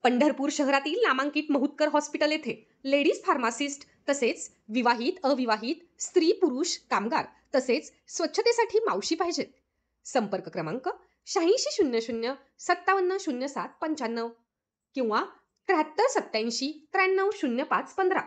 पंढरपूर शहरातील नामांकित महुतकर हॉस्पिटल येथे लेडीज फार्मासिस्ट तसेच विवाहित, अविवाहित, स्त्री, पुरुष, कामगार तसेच स्वच्छतेसाठी मावशी पाहिजेत. संपर्क क्रमांक 8600 570795 किंवा 7387 930515.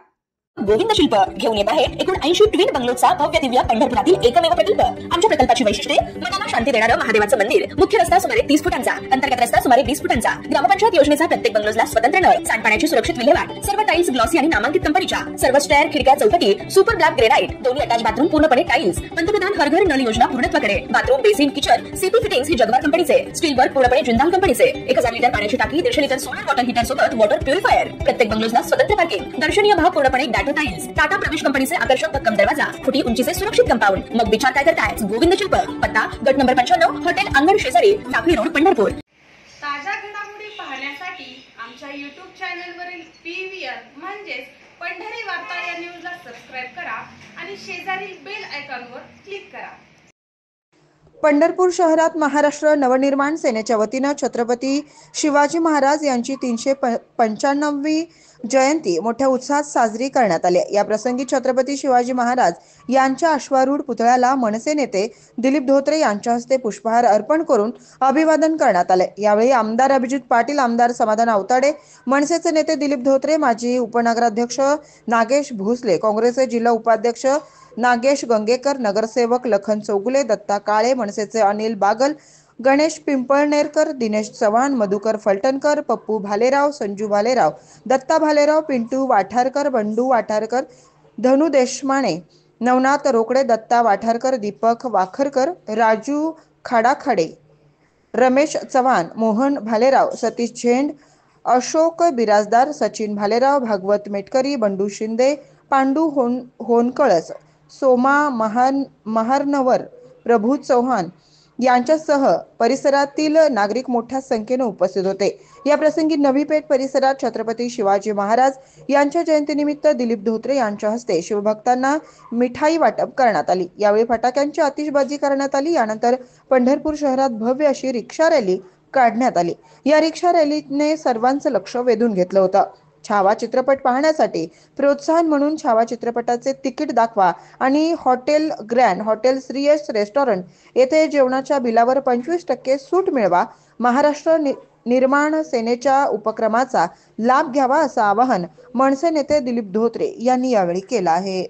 गोविंद शिल्प घेऊन येत आहे एकूण 80 ट्विन बंगलोचा भव्य दिव्य पंढरपुरातील एकमेव प्रकल्प. आमच्या प्रकल्पाची वैशिष्ट्ये: मनाला शांती देणारं महादेवाचं मंदिर, मुख्य रस्ता सुमारे 30 फुटांचा, अंतर्गत रस्ता सुमारे 20 फुटांचा, ग्रामपंचायत योजनेचा प्रत्येक बंगलोजला स्वतंत्र नळ, सांडपाण्याची सुरक्षित विल्हेवाट, सर्व टाइल्स ग्लॉसी आणि नामांकित कंपनीच्या, सर्व स्टेअर, खिडक्या, चौकटी सुपर ब्लॅक ग्रेनाइट, दोन्ही अटॅच बाथरूम पूर्णपणे टाइल्स, पंतप्रधान हर घर नळ योजना पूर्णत्वाकडे, bathroom, basin, kitchen, CP fittings हे जगवार कंपनीचे, स्टील वर्क पूर्णपणे जिंदाल कंपनीचे, 1000 लिटर पाण्याची टाकी, 150 लिटर सोलर वॉटर हीटर सोबत वॉटर प्युरिफायर, प्रत्येक बंगलोजला स्वतंत्र पार्किंग, दर्शनीय भाग पूर्णपणे डॅटो टाइल्स, टाटा प्रवेश कंपनीचे आकर्षक भक्कम दरवाजा, फुटी उंचीचे सुरक्षित कंपाऊंड. मग विचार काय करताय? गोविंद शिल्प, पत्ता गट नंबर 95, हॉटेल अंगण शेजारी, टाकळी रोड, पंढरपूर. ताज्या घडामोडी पाहण्यासाठी आमच्या YouTube चॅनलवरील PVR म्हणजेच पंढरी वार्ता या न्यूजला सबस्क्राइब करा आणि शेजारील बेल आयकॉनवर क्लिक करा. पंढरपूर शहरात महाराष्ट्र नवनिर्माण सेनेच्या वतीनं छत्रपती शिवाजी महाराज यांची 395वी जयंती मोठ्या उत्साहात साजरी करण्यात आली. या प्रसंगी छत्रपती शिवाजी महाराज यांच्या अश्वारूढ पुतळ्याला मनसे नेते दिलीप धोत्रे यांच्या हस्ते पुष्पहार अर्पण करून अभिवादन करण्यात आले. यावेळी आमदार अभिजित पाटील, आमदार समाधान आवताडे, मनसेचे नेते दिलीप धोत्रे, माजी उपनगराध्यक्ष नागेश भोसले, काँग्रेसचे जिल्हा उपाध्यक्ष नागेश गंगेकर, नगरसेवक लखन चौगुले, दत्ता काळे, मनसेचे अनिल बागल, गणेश पिंपळनेरकर, दिनेश चव्हाण, मधुकर फलटणकर, पप्पू भालेराव, संजू भालेराव, दत्ता भालेराव, पिंटू वाठारकर, बंडू वाठारकर, धनु देशमाने, नवनाथ रोकडे, दत्ता वाठारकर, दीपक वाखरकर, राजू खाडाखाडे, रमेश चव्हाण, मोहन भालेराव, सतीश झेंड, अशोक बिराजदार, सचिन भालेराव, भागवत मेटकरी, बंडू शिंदे, पांडू होनकळस, सोमा महारनवर, प्रभू चव्हाण यांच्यासह परिसरातील नागरिक मोठ्या संख्येने उपस्थित होते. या प्रसंगी नवी पेठ परिसरात छत्रपती शिवाजी महाराज यांच्या जयंतीनिमित्त दिलीप धोत्रे यांच्या हस्ते शिवभक्तांना मिठाई वाटप करण्यात आली. यावेळी फटाक्यांची आतिषबाजी करण्यात आली. यानंतर पंढरपूर शहरात भव्य अशी रिक्षा रॅली काढण्यात आली. या रिक्षा रॅलीने सर्वांचं लक्ष वेधून घेतलं होतं. छावा चित्रपट पाहण्यासाठी प्रोत्साहन म्हणून छावा चित्रपटाचे तिकीट दाखवा आणि hotel grand, hotel Shriyash restaurant येथे जेवणाच्या बिलावर 25% सूट मिळवा. महाराष्ट्र निर्माण सेनेच्या उपक्रमाचा लाभ घ्यावा असं आवाहन मनसे नेते दिलीप धोत्रे यांनी यावेळी केलं आहे.